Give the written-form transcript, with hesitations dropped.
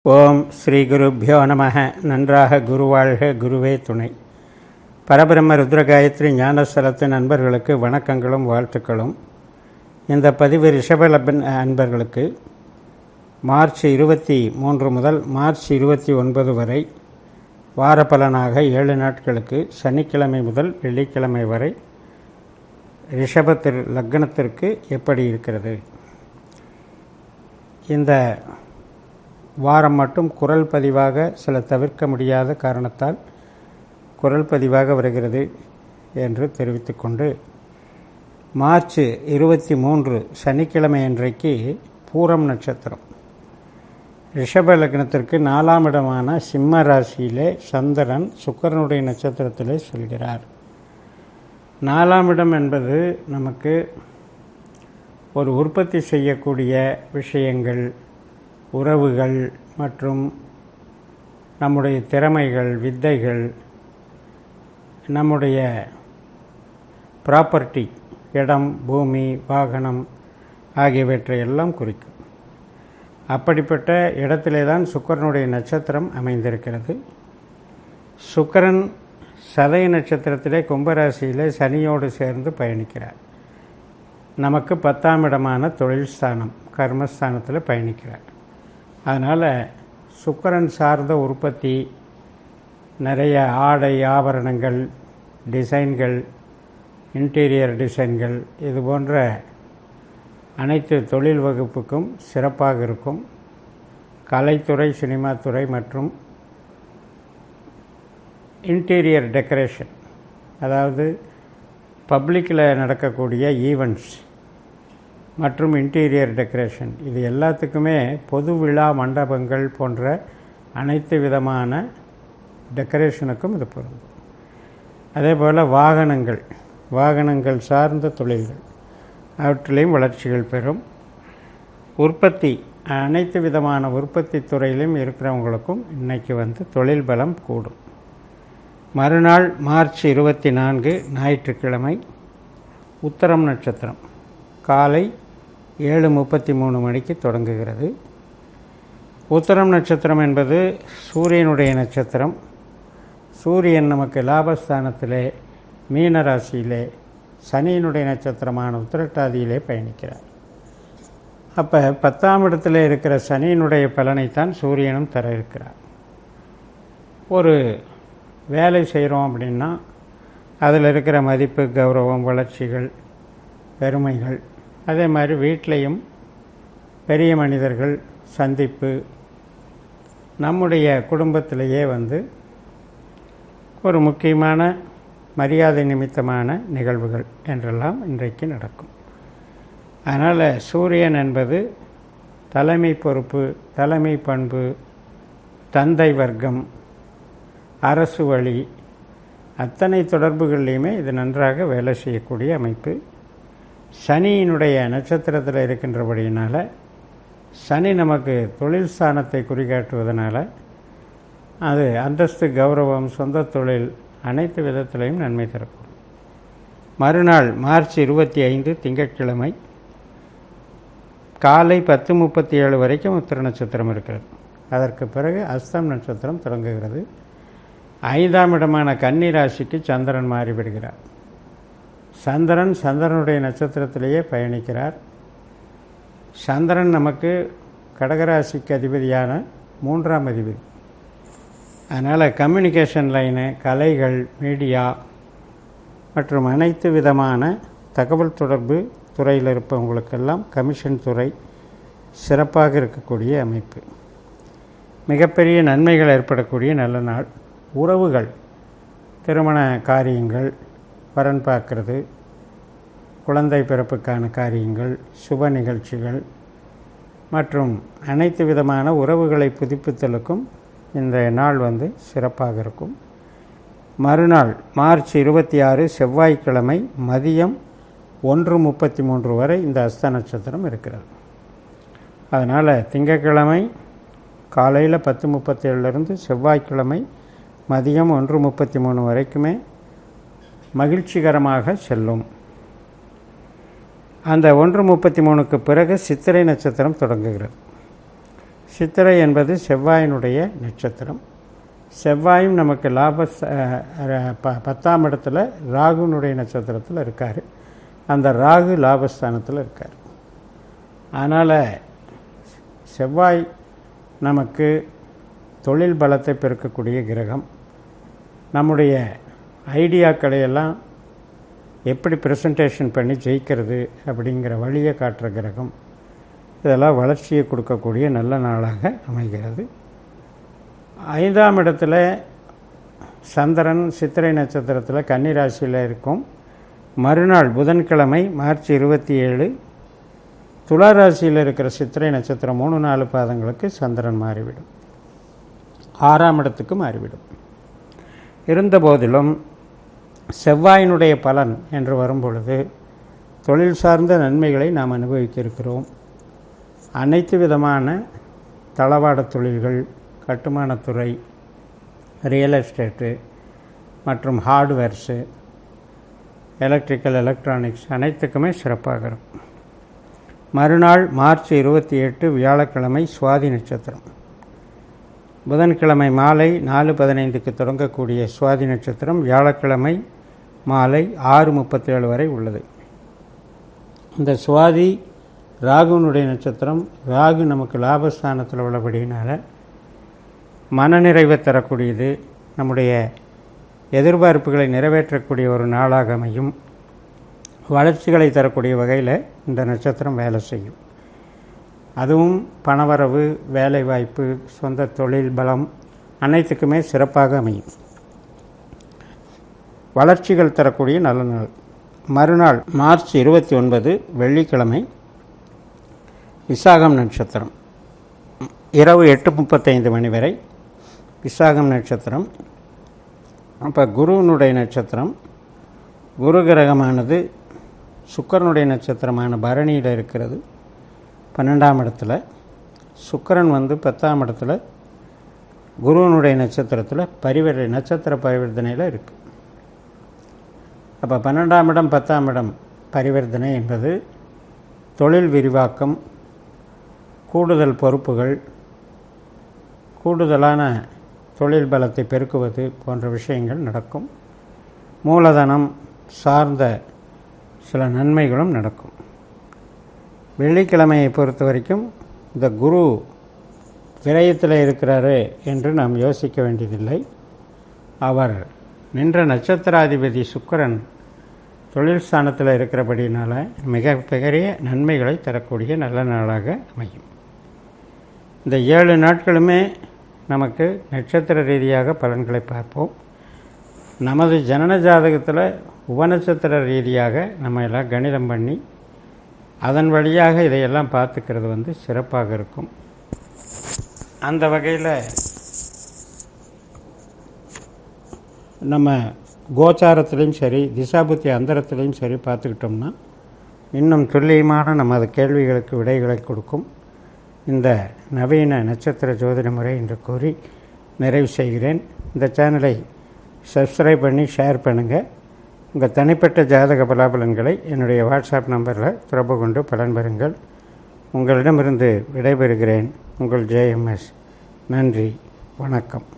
ஓம் ஸ்ரீ குருப்யோ நமः. நன்றாக குருவாழ்க, குருவே துணை. பரபிரம்ம ருத்ரகாயத்ரி ஞானஸ்தலத்து நண்பர்களுக்கு வணக்கங்களும் வாழ்த்துக்களும். இந்த பதிவு ரிஷபலபன் அன்பர்களுக்கு மார்ச் 23 முதல் மார்ச் 29 வரை வார பலனாக 7 நாட்களுக்கு சனிக்கிழமை முதல் வெள்ளிக்கிழமை வரை ரிஷபத்தில் லக்னத்திற்கு எப்படி இருக்கிறது. இந்த வாரம் மட்டும் குரல் பதிவாக சில தவிர்க்க முடியாத காரணத்தால் குரல் பதிவாக வருகிறது என்று தெரிவித்துக்கொண்டு, மார்ச் 23 சனிக்கிழமை அன்றைக்கு பூரம் நட்சத்திரம். ரிஷப லக்னத்திற்கு 4ஆம் இடமான சிம்ம ராசியிலே சந்திரன் சுக்கிரனுடைய நட்சத்திரத்திலே செல்கிறார். 4ஆம் இடம் என்பது நமக்கு ஒரு உற்பத்தி செய்யக்கூடிய விஷயங்கள், உறவுகள் மற்றும் நம்முடைய திறமைகள், வித்தைகள், நம்முடைய ப்ராப்பர்ட்டி, இடம், பூமி, வாகனம் ஆகியவற்றை எல்லாம் குறிக்கும். அப்படிப்பட்ட இடத்திலே தான் சுக்கிரனுடைய நட்சத்திரம் அமைந்திருக்கிறது. சுக்கிரன் சதய நட்சத்திரத்திலே கும்பராசியிலே சனியோடு சேர்ந்து பயணிக்கிறார். நமக்கு 10ஆம் இடமான தொழில் ஸ்தானம், கர்மஸ்தானத்தில் பயணிக்கிறார். அதனால் சுக்கிரன் சார்ந்த உற்பத்தி, நிறைய ஆடை ஆபரணங்கள், டிசைன்கள், இன்டீரியர் டிசைன்கள், இது போன்ற அனைத்து தொழில் வகுப்புக்கும் சிறப்பாக இருக்கும். கலைத்துறை, சினிமாத்துறை மற்றும் இன்டீரியர் டெக்கரேஷன், அதாவது பப்ளிக்கில் நடக்கக்கூடிய ஈவெண்ட்ஸ் மற்றும் இன்டீரியர் டெக்கரேஷன், இது எல்லாத்துக்குமே பொது விழா மண்டபங்கள் போன்ற அனைத்து விதமான டெக்கரேஷனுக்கும் இது பொருந்தும். அதே போல் வாகனங்கள் சார்ந்த தொழில்கள், அவற்றிலையும் வளர்ச்சிகள் பெறும். உற்பத்தி, அனைத்து விதமான உற்பத்தி துறையிலும் இருக்கிறவங்களுக்கும் இன்றைக்கி தொழில் பலம் கூடும். மறுநாள் மார்ச் 24 ஞாயிற்றுக்கிழமை உத்தரம் நட்சத்திரம் காலை 7:33 மணிக்கு தொடங்குகிறது. உத்தரம் நட்சத்திரம் என்பது சூரியனுடைய நட்சத்திரம். சூரியன் நமக்கு லாபஸ்தானத்திலே மீன ராசியிலே சனியினுடைய நட்சத்திரமான உத்திரட்டாதியிலே பயணிக்கிறார். அப்போ 10ஆம் இடத்துல இருக்கிற சனியினுடைய பலனைத்தான் சூரியனும் தர இருக்கிறார். ஒரு வேலை செய்கிறோம் அப்படின்னா அதில் இருக்கிற மதிப்பு, கௌரவம், வளர்ச்சிகள், பெருமைகள், அதே மாதிரி வீட்டிலையும் பெரிய மனிதர்கள் சந்திப்பு, நம்முடைய குடும்பத்திலேயே ஒரு முக்கியமான மரியாதை நிமித்தமான நிகழ்வுகள் என்றெல்லாம் இன்றைக்கு நடக்கும். அதனால் சூரியன் என்பது தலைமை பொறுப்பு, தலைமை பண்பு, தந்தை வர்க்கம், அரசு வழி, அத்தனை தொடர்புகள்லையுமே இது நன்றாக வேலை செய்யக்கூடிய அமைப்பு. சனியினுடைய நட்சத்திரத்தில் இருக்கின்றபடியினால், சனி நமக்கு தொழில் ஸ்தானத்தை குறிகாட்டுவதனால அது அந்தஸ்து, கௌரவம், சொந்த தொழில் அனைத்து விதத்திலையும் நன்மை தரக்கூடும். மறுநாள் மார்ச் 25 திங்கட்கிழமை காலை 10:37 வரைக்கும் உத்திர நட்சத்திரம் இருக்கிறது. அதற்கு பிறகு அஸ்தம் நட்சத்திரம் தொடங்குகிறது. 5ஆம் இடமான கன்னி ராசிக்கு சந்திரன் மாறிவிடுகிறார். சந்திரனுடைய நட்சத்திரத்திலேயே பயணிக்கிறார். சந்திரன் நமக்கு கடகராசிக்கு அதிபதியான 3ஆம் அதிபதி. அதனால் கம்யூனிகேஷன் லைனு, கலைகள், மீடியா மற்றும் அனைத்து விதமான தகவல் தொடர்பு துறையில் இருப்பவங்களுக்கெல்லாம் கமிஷன் துறை சிறப்பாக இருக்கக்கூடிய அமைப்பு. மிகப்பெரிய நன்மைகள் ஏற்படக்கூடிய நல்ல நாள். உறவுகள், திருமண காரியங்கள், வரன் பார்க்கறது, குழந்தை பிறப்புக்கான காரியங்கள், சுப நிகழ்ச்சிகள் மற்றும் அனைத்து விதமான உறவுகளை புதுப்பித்தலுக்கும் இந்த நாள் சிறப்பாக இருக்கும். மறுநாள் மார்ச் 26 செவ்வாய்க்கிழமை மதியம் 1:33 வரை இந்த அஸ்த நட்சத்திரம் இருக்கிறது. அதனால் திங்கட்கிழமை காலையில் 10:37 செவ்வாய்க்கிழமை மதியம் 1:33 வரைக்குமே மகிழ்ச்சிகரமாக செல்லும். அந்த 1:33க்கு பிறகு சித்திரை நட்சத்திரம் தொடங்குகிறது. சித்திரை என்பது செவ்வாயினுடைய நட்சத்திரம். செவ்வாயும் நமக்கு 10ஆம் இடத்துல ராகுனுடைய நட்சத்திரத்தில் இருக்கார். அந்த ராகு லாபஸ்தானத்தில் இருக்கார். அதனால் செவ்வாய் நமக்கு தொழில் பலத்தை பெருக்கக்கூடிய கிரகம். நம்முடைய ஐடியாக்களை எல்லாம் எப்படி ப்ரெசன்டேஷன் பண்ணி ஜெயிக்கிறது அப்படிங்கிற வழியை காட்டுற கிரகம். இதெல்லாம் வளர்ச்சியை கொடுக்கக்கூடிய நல்ல நாளாக அமைகிறது. 5ஆம் இடத்துல சந்திரன் சித்திரை நட்சத்திரத்தில் கன்னி ராசியில் இருக்கும். மறுநாள் புதன்கிழமை மார்ச் 27 துலா ராசியில் இருக்கிற சித்திரை நட்சத்திரம் 3-4 பாதங்களுக்கு சந்திரன் மாறிவிடும், 6ஆம் இடத்துக்கு மாறிவிடும். இருந்தபோதிலும் செவ்வாயினுடைய பலன் என்று வரும்பொழுது தொழில் சார்ந்த நன்மைகளை நாம் அனுபவிக்க இருக்கிறோம். அனைத்து விதமான தளவாட தொழில்கள், கட்டுமானத்துறை, ரியல் எஸ்டேட்டு மற்றும் ஹார்ட்வேர்ஸு, எலக்ட்ரிக்கல், எலக்ட்ரானிக்ஸ் அனைத்துக்குமே சிறப்பாக இருக்கும். மறுநாள் மார்ச் 28 வியாழக்கிழமை சுவாதி நட்சத்திரம். புதன்கிழமை மாலை 4:15க்கு தொடங்கக்கூடிய சுவாதி நட்சத்திரம் வியாழக்கிழமை மாலை 6:37 வரை உள்ளது. இந்த சுவாதி ராகுனுடைய நட்சத்திரம். ராகு நமக்கு லாபஸ்தானத்தில் உள்ளபடியினால் மனநிறைவை தரக்கூடியது, நம்முடைய எதிர்பார்ப்புகளை நிறைவேற்றக்கூடிய ஒரு நாளாக அமையும். வளர்ச்சிகளை தரக்கூடிய வகையில் இந்த நட்சத்திரம் வேலை செய்யும். அதுவும் பணவரவு, வேலைவாய்ப்பு, சொந்த தொழில் பலம் அனைத்துக்குமே சிறப்பாக அமையும். வளர்ச்சிகள் தரக்கூடிய நல்ல நாள். மறுநாள் மார்ச் 29 வெள்ளிக்கிழமை விசாகம் நட்சத்திரம். இரவு 8:35 மணி வரை விசாகம் நட்சத்திரம். அப்போ குருவினுடைய நட்சத்திரம். குரு கிரகமானது சுக்கிரனுடைய நட்சத்திரமான பரணியில் இருக்கிறது 12ஆம் இடத்துல. சுக்கிரன் 10ஆம் இடத்துல குருவனுடைய நட்சத்திரத்தில் நட்சத்திர பரிவர்த்தனையில் இருக்குது. அப்போ 12ஆம் இடம் 10ஆம் இடம் பரிவர்த்தனை என்பது தொழில் விரிவாக்கம், கூடுதல் பொறுப்புகள், கூடுதலான தொழில் பலத்தை பெருக்குவது போன்ற விஷயங்கள் நடக்கும். மூலதனம் சார்ந்த சில நன்மைகளும் நடக்கும். வெள்ளிக்கிழமையை பொறுத்த வரைக்கும் இந்த குரு விரயத்தில் இருக்கிறாரு என்று நாம் யோசிக்க வேண்டியதில்லை. அவர் நின்ற நட்சத்திராதிபதி சுக்கிரன் தொழில் ஸ்தானத்தில் இருக்கிறபடினால மிக பெரிய நன்மைகளை தரக்கூடிய நல்ல நாளாக அமையும். இந்த 7 நாட்களுமே நமக்கு நட்சத்திர ரீதியாக பலன்களை பார்ப்போம். நமது ஜனன ஜாதகத்தில் உபநட்சத்திர ரீதியாக நம்ம எல்லாம் கணிதம் பண்ணி அதன் வழியாக இதையெல்லாம் பார்த்துக்கிறது சிறப்பாக இருக்கும். அந்த வகையில் நம்ம கோச்சாரத்திலையும் சரி, திசாபுத்தி அந்தரத்திலையும் சரி பார்த்துக்கிட்டோம்னா இன்னும் துல்லியமான நமது கேள்விகளுக்கு விடைகளை கொடுக்கும். இந்த நவீன நட்சத்திர ஜோதிட முறை என்று கூறி நிறைவு செய்கிறேன். இந்த சேனலை சப்ஸ்கிரைப் பண்ணி ஷேர் பண்ணுங்கள். உங்கள் தனிப்பட்ட ஜாதக பலாபலன்களை என்னுடைய வாட்ஸ்அப் நம்பரில் தொடர்பு கொண்டு பலன் பெறுங்கள். உங்களிடமிருந்து விடைபெறுகிறேன். உங்கள் JMS. நன்றி, வணக்கம்.